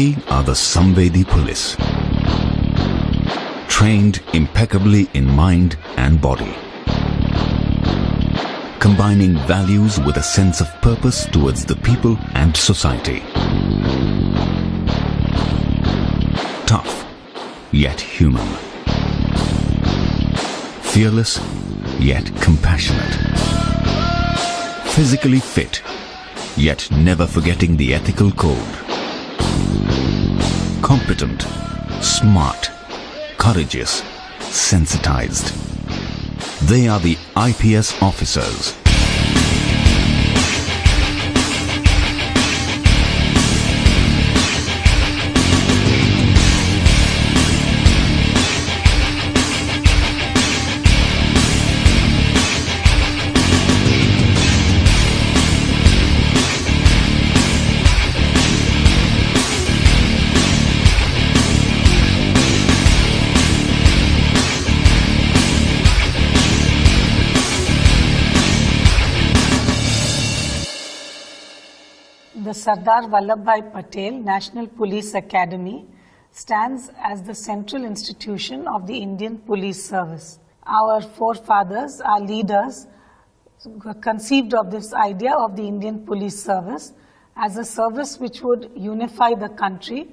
They are the Samvedi police, trained impeccably in mind and body, combining values with a sense of purpose towards the people and society. Tough, yet human. Fearless, yet compassionate. Physically fit, yet never forgetting the ethical code. Competent, smart, courageous, sensitized. They are the IPS officers. The Sardar Vallabhbhai Patel National Police Academy stands as the central institution of the Indian Police Service. Our forefathers, our leaders, conceived of this idea of the Indian Police Service as a service which would unify the country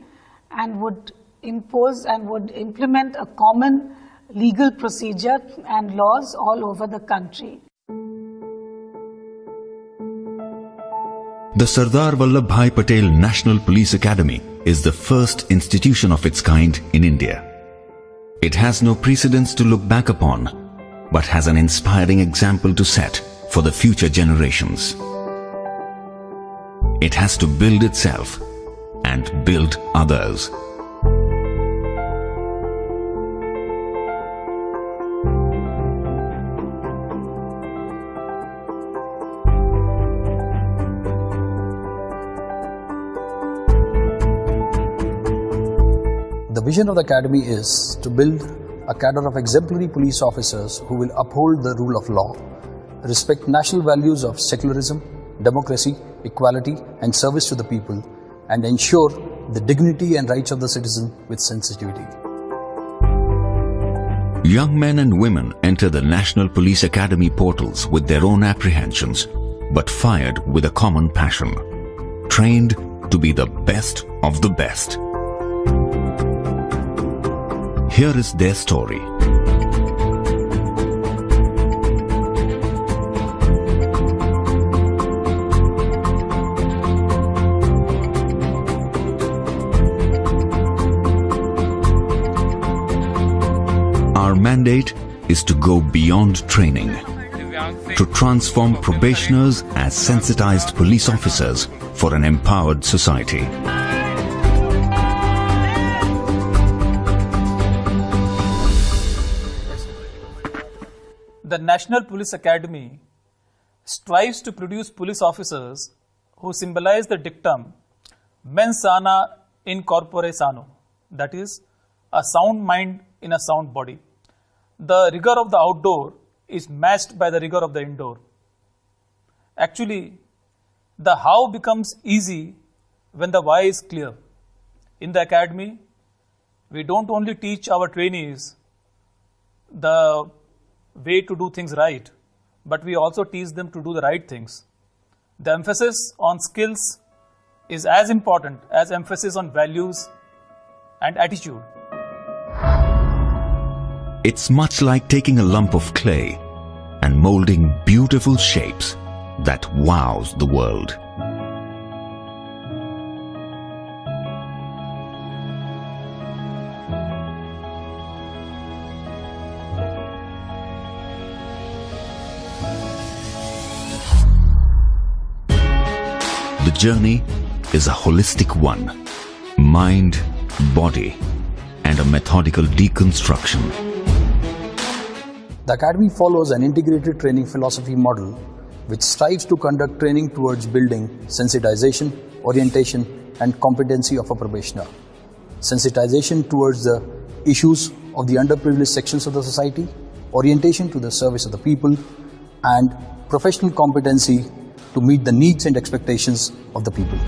and would impose and would implement a common legal procedure and laws all over the country. The Sardar Vallabhbhai Patel National Police Academy is the first institution of its kind in India. It has no precedents to look back upon, but has an inspiring example to set for the future generations. It has to build itself and build others. The vision of the Academy is to build a cadre of exemplary police officers who will uphold the rule of law, respect national values of secularism, democracy, equality and service to the people, and ensure the dignity and rights of the citizen with sensitivity. Young men and women enter the National Police Academy portals with their own apprehensions, but fired with a common passion, trained to be the best of the best. Here is their story. Our mandate is to go beyond training, to transform probationers as sensitized police officers for an empowered society. The National Police Academy strives to produce police officers who symbolize the dictum mens sana in corpore sano, that is, a sound mind in a sound body. The rigor of the outdoor is matched by the rigor of the indoor. Actually, the how becomes easy when the why is clear. In the academy, we don't only teach our trainees the way to do things right, but we also teach them to do the right things. The emphasis on skills is as important as emphasis on values and attitude. It's much like taking a lump of clay and molding beautiful shapes that wows the world. The journey is a holistic one, mind, body, and a methodical deconstruction. The Academy follows an integrated training philosophy model which strives to conduct training towards building sensitization, orientation, and competency of a probationer. Sensitization towards the issues of the underprivileged sections of the society, orientation to the service of the people, and professional competency to meet the needs and expectations of the people.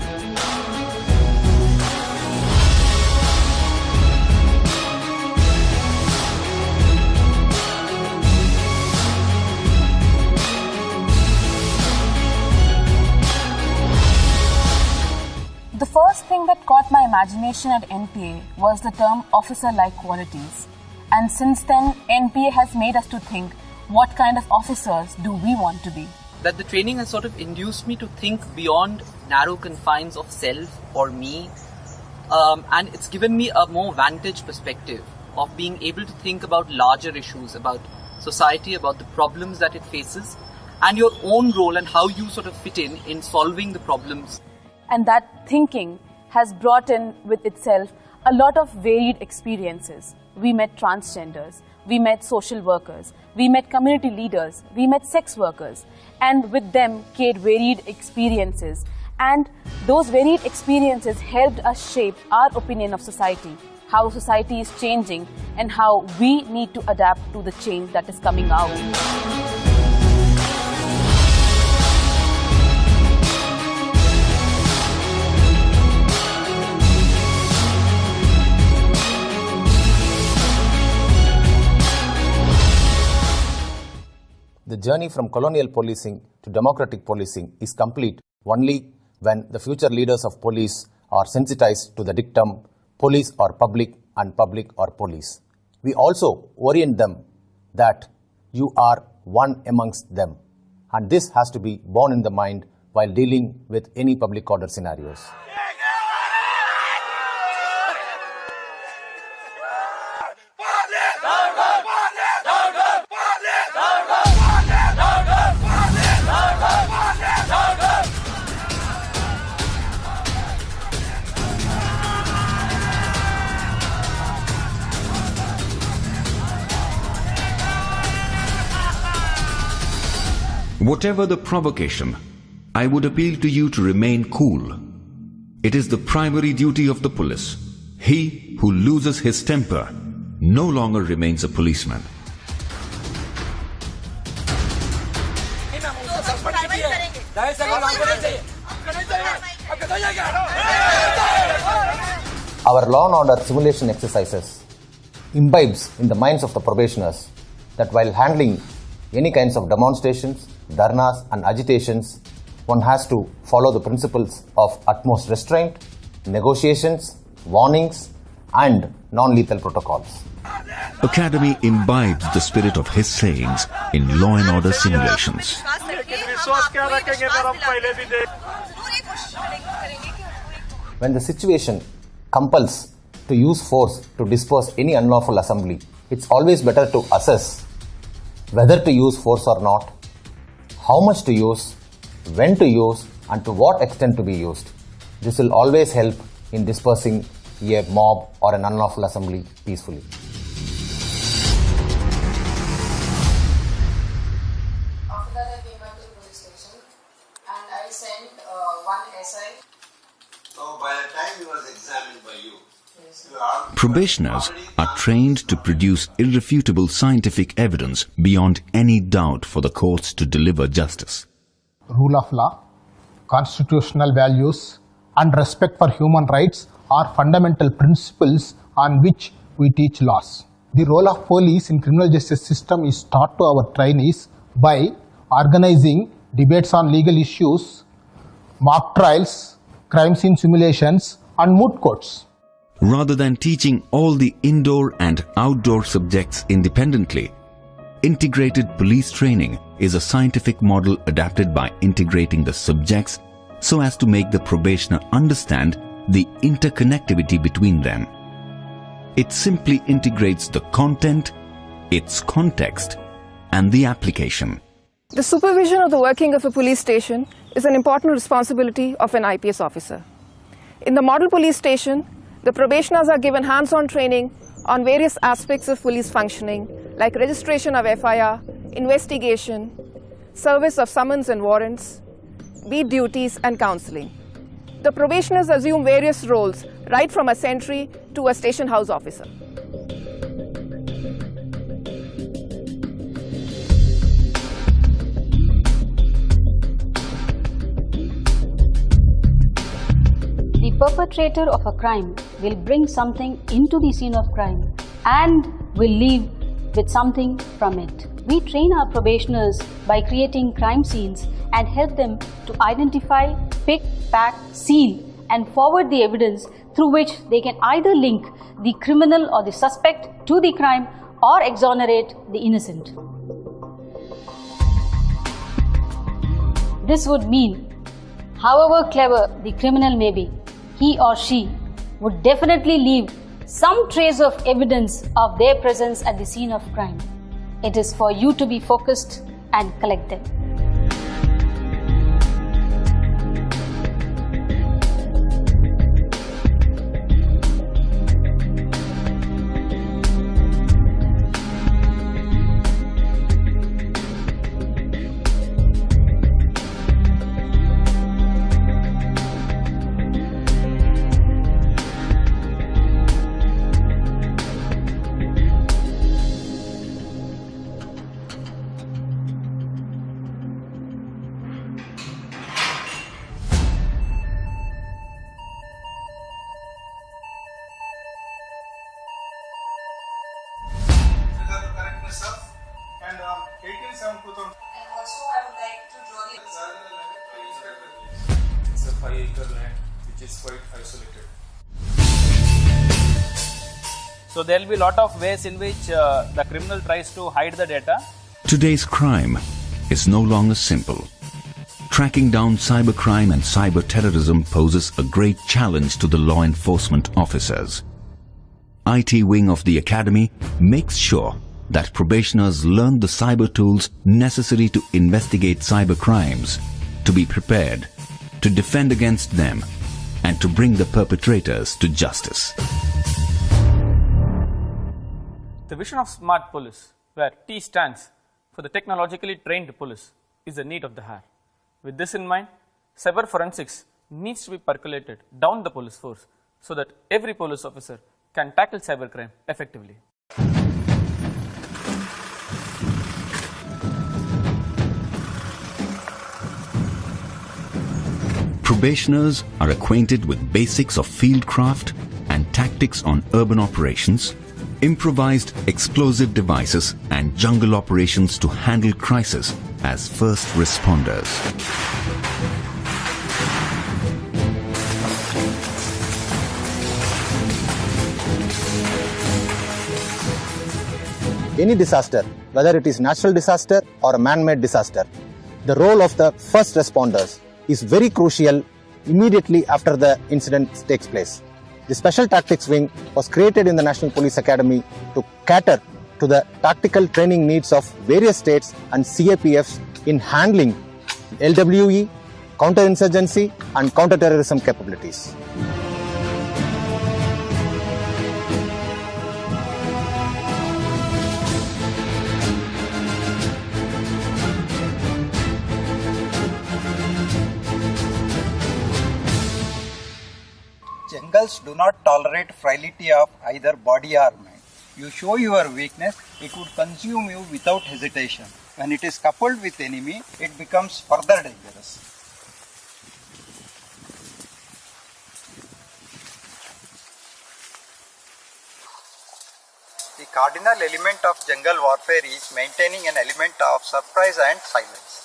imagination at NPA was the term officer-like qualities. And since then, NPA has made us to think, what kind of officers do we want to be? That the training has sort of induced me to think beyond narrow confines of self or me, and it's given me a more vantage perspective of being able to think about larger issues, about society, about the problems that it faces, and your own role and how you sort of fit in solving the problems. And that thinking has brought in with itself a lot of varied experiences. We met transgenders, we met social workers, we met community leaders, we met sex workers, and with them came varied experiences. And those varied experiences helped us shape our opinion of society, how society is changing, and how we need to adapt to the change that is coming out. The journey from colonial policing to democratic policing is complete only when the future leaders of police are sensitized to the dictum, police are public and public are police. We also orient them that you are one amongst them, and this has to be borne in the mind while dealing with any public order scenarios. Whatever the provocation, I would appeal to you to remain cool. It is the primary duty of the police. He who loses his temper no longer remains a policeman. Our law and order simulation exercises imbibes in the minds of the probationers that while handling any kinds of demonstrations, dharnas and agitations, one has to follow the principles of utmost restraint, negotiations, warnings and non-lethal protocols. Academy imbibes the spirit of his sayings in law and order simulations. When the situation compels to use force to disperse any unlawful assembly, it's always better to assess whether to use force or not, how much to use, when to use, and to what extent to be used. This will always help in dispersing a mob or an unlawful assembly peacefully. After that, I came back to the police station and I sent one SI. So by the time he was examined by you, Probationers are trained to produce irrefutable scientific evidence beyond any doubt for the courts to deliver justice. Rule of law, constitutional values, and respect for human rights are fundamental principles on which we teach laws. The role of police in criminal justice system is taught to our trainees by organizing debates on legal issues, mock trials, crime scene simulations, and moot courts. Rather than teaching all the indoor and outdoor subjects independently, integrated police training is a scientific model adapted by integrating the subjects so as to make the probationer understand the interconnectivity between them. It simply integrates the content, its context, and the application. The supervision of the working of a police station is an important responsibility of an IPS officer. In the model police station, the probationers are given hands-on training on various aspects of police functioning like registration of FIR, investigation, service of summons and warrants, beat duties and counseling. The probationers assume various roles right from a sentry to a station house officer. The perpetrator of a crime will bring something into the scene of crime and will leave with something from it. We train our probationers by creating crime scenes and help them to identify, pick, pack, seal and forward the evidence through which they can either link the criminal or the suspect to the crime or exonerate the innocent. This would mean, however clever the criminal may be, he or she would definitely leave some trace of evidence of their presence at the scene of crime. It is for you to be focused and collect them. And 1872,000. And also I would like to draw the It's a 5-acre land which is quite isolated. So there will be a lot of ways in which the criminal tries to hide the data. Today's crime is no longer simple. Tracking down cybercrime and cyber terrorism poses a great challenge to the law enforcement officers. IT wing of the academy makes sure that probationers learn the cyber tools necessary to investigate cyber crimes, to be prepared, to defend against them, and to bring the perpetrators to justice. The vision of smart police, where T stands for the technologically trained police, is the need of the hour. With this in mind, cyber forensics needs to be percolated down the police force so that every police officer can tackle cybercrime effectively. Probationers are acquainted with basics of fieldcraft and tactics on urban operations, improvised explosive devices and jungle operations to handle crisis as first responders. Any disaster, whether it is natural disaster or a man-made disaster, the role of the first responders is very crucial immediately after the incident takes place. The Special Tactics Wing was created in the National Police Academy to cater to the tactical training needs of various states and CAPFs in handling LWE, counterinsurgency and counterterrorism capabilities. Jungles do not tolerate frailty of either body or mind. You show your weakness, it would consume you without hesitation. When it is coupled with enemy, it becomes further dangerous. The cardinal element of jungle warfare is maintaining an element of surprise and silence.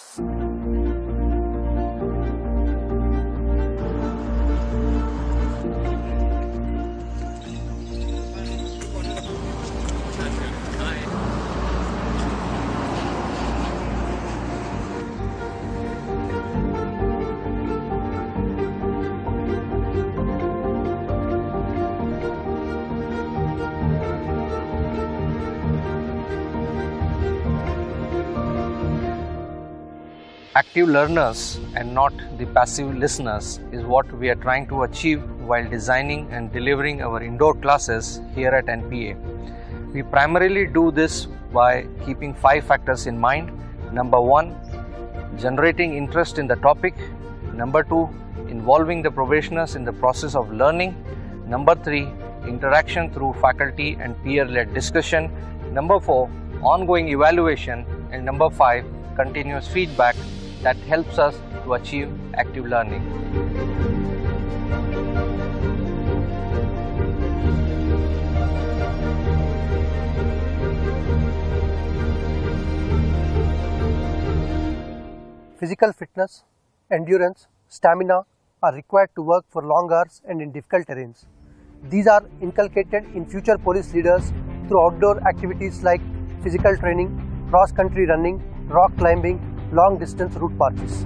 Active learners and not the passive listeners is what we are trying to achieve while designing and delivering our indoor classes here at NPA. We primarily do this by keeping 5 factors in mind. Number 1, generating interest in the topic. Number 2, involving the probationers in the process of learning. Number 3, interaction through faculty and peer-led discussion. Number 4, ongoing evaluation. And number 5, continuous feedback that helps us to achieve active learning. Physical fitness, endurance, stamina are required to work for long hours and in difficult terrains. These are inculcated in future police leaders through outdoor activities like physical training, cross-country running, rock climbing, long-distance route marches.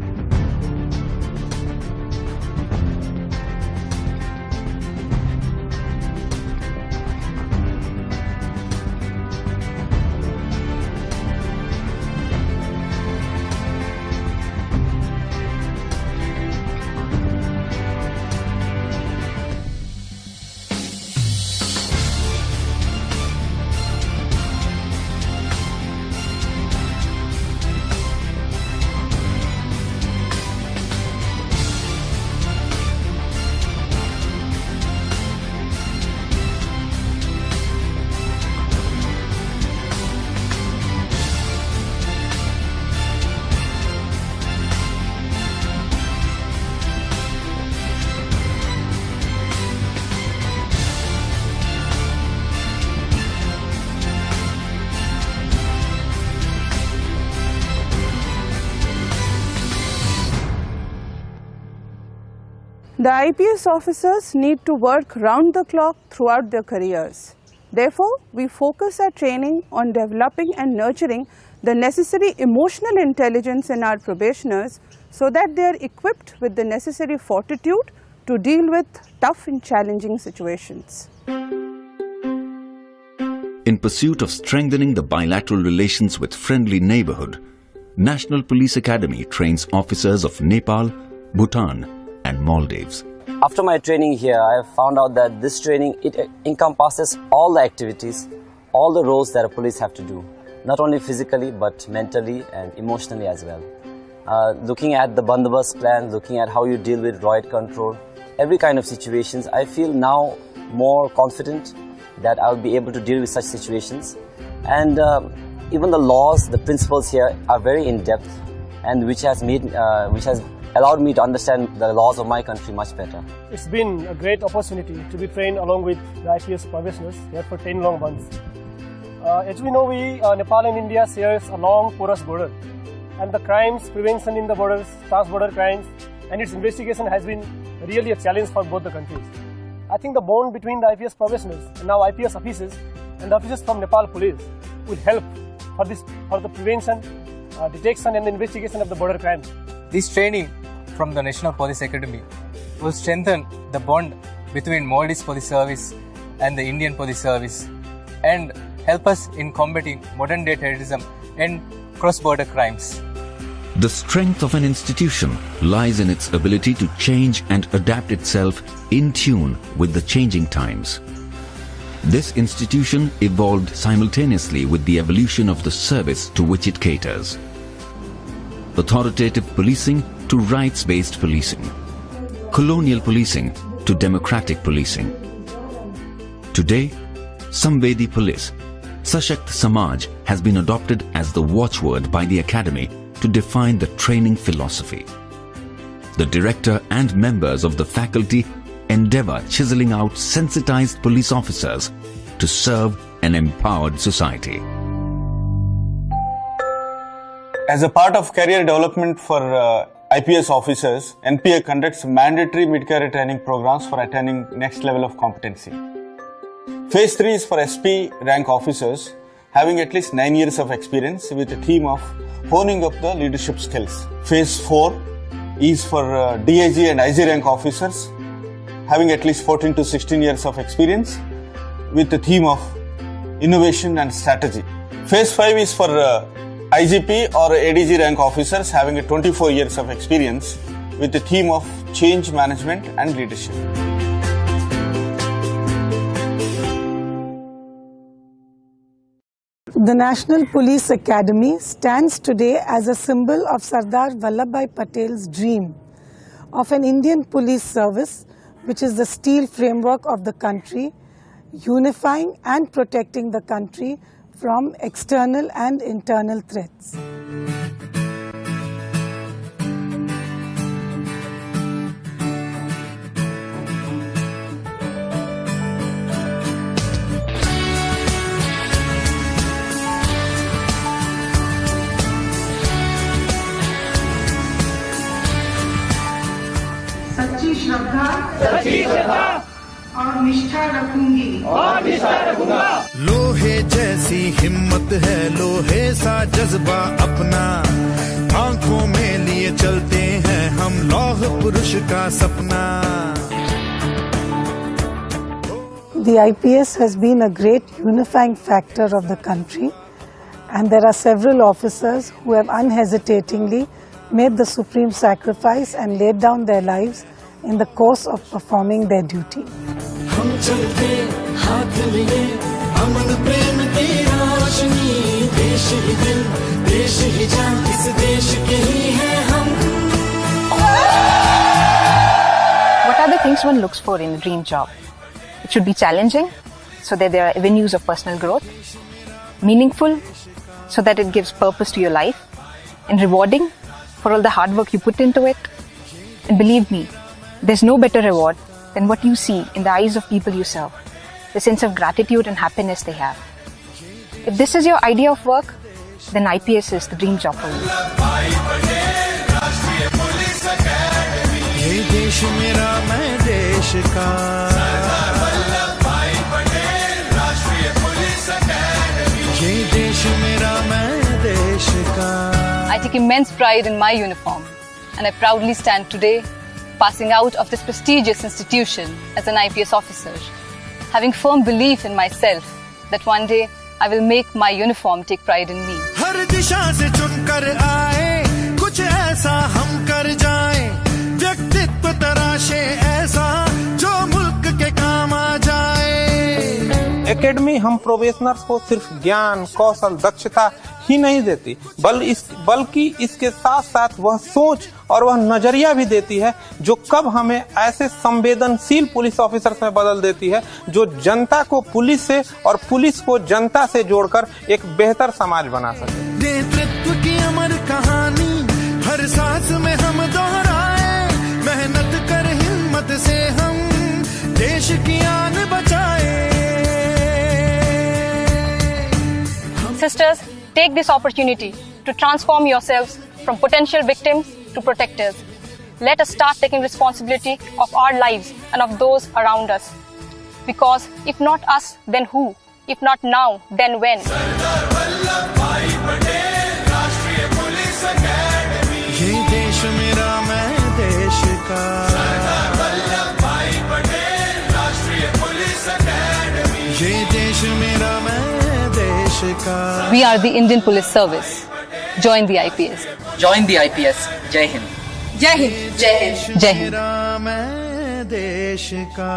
The IPS officers need to work round the clock throughout their careers. Therefore, we focus our training on developing and nurturing the necessary emotional intelligence in our probationers so that they are equipped with the necessary fortitude to deal with tough and challenging situations. In pursuit of strengthening the bilateral relations with friendly neighborhood, National Police Academy trains officers of Nepal, Bhutan, and Maldives. After my training here, I have found out that this training, it encompasses all the activities, all the roles that a police have to do, not only physically but mentally and emotionally as well. Looking at the bandobast plan, looking at how you deal with riot control, every kind of situations, I feel now more confident that I'll be able to deal with such situations. And even the laws, the principles here are very in-depth, and which has allowed me to understand the laws of my country much better. It's been a great opportunity to be trained along with the IPS probationers here for 10 long months. As we know, Nepal and India shares a long porous border, and the crimes prevention in the borders, trans-border crimes, and its investigation has been really a challenge for both the countries. I think the bond between the IPS probationers and now IPS officers and the officers from Nepal Police will help for the prevention, detection and the investigation of the border crimes. This training from the National Police Academy will strengthen the bond between Maldives Police Service and the Indian Police Service and help us in combating modern-day terrorism and cross-border crimes. The strength of an institution lies in its ability to change and adapt itself in tune with the changing times. This institution evolved simultaneously with the evolution of the service to which it caters. Authoritative policing to rights-based policing, colonial policing to democratic policing. Today, Samvedi Police, Sashakt Samaj has been adopted as the watchword by the Academy to define the training philosophy. The director and members of the faculty endeavor chiseling out sensitized police officers to serve an empowered society. As a part of career development for IPS officers, NPA conducts mandatory mid-career training programs for attaining next level of competency. Phase 3 is for SP rank officers having at least 9 years of experience with a theme of honing up the leadership skills. Phase 4 is for DIG and IG rank officers having at least 14 to 16 years of experience with the theme of innovation and strategy. Phase 5 is for IGP or ADG rank officers having 24 years of experience with the theme of change management and leadership. The National Police Academy stands today as a symbol of Sardar Vallabhbhai Patel's dream of an Indian police service which is the steel framework of the country, unifying and protecting the country from external and internal threats. सच्ची रखूंगी और भी साथ रखूंगा। लोहे जैसी हिम्मत है, लोहे सा जज्बा अपना, आंखों में लिए चलते हैं हम लौह पुरुष का सपना। The IPS has been a great unifying factor of the country, and there are several officers who have unhesitatingly made the supreme sacrifice and laid down their lives in the course of performing their duty. हम चलते हाथ लिए, अमन प्रेम की रोशनी, देश ही दिल, देश ही जान, इस देश के ही हैं हम। What are the things one looks for in a dream job? It should be challenging, so that there are avenues of personal growth, meaningful, so that it gives purpose to your life, and rewarding for all the hard work you put into it. And believe me, there's no better reward than what you see in the eyes of people you serve, the sense of gratitude and happiness they have. If this is your idea of work, then IPS is the dream job for you. ये देश मेरा मैं देश का, ये देश मेरा मैं देश का। I take immense pride in my uniform, and I proudly stand today passing out of this prestigious institution as an IPS officer, having firm belief in myself that one day I will make my uniform take pride in me. हर दिशा से चुनकर आए, कुछ ऐसा हम कर जाएं, व्यक्तित्व तराशे ऐसा जो मुल्क के काम आ जाए। एकेडमी हम प्रोबेशनर्स को सिर्फ ज्ञान, कौशल, दक्षता ही नहीं देती, बल्कि इसके साथ साथ वह सोच और वह नजरिया भी देती है जो कब हमें ऐसे संवेदनशील पुलिस ऑफिसर्स में बदल देती है जो जनता को पुलिस से और पुलिस को जनता से जोड़कर एक बेहतर समाज बना सके। नेतृत्व की अमर कहानी हर सांस में हम दोहराए, मेहनत कर हिम्मत से हम देश की आन बचाए। Sisters, take this opportunity to transform yourselves from potential victims to protectors. Let us start taking responsibility of our lives and of those around us. Because if not us, then who? If not now, then when? ये देश मेरा मैं देश का, ये देश मेरा मैं देश का। We are the Indian Police Service. Join the IPS. Join the IPS. Jai Hind. Jai Hind. Jai Hind. Jai Hind. मेरा मैं देश का।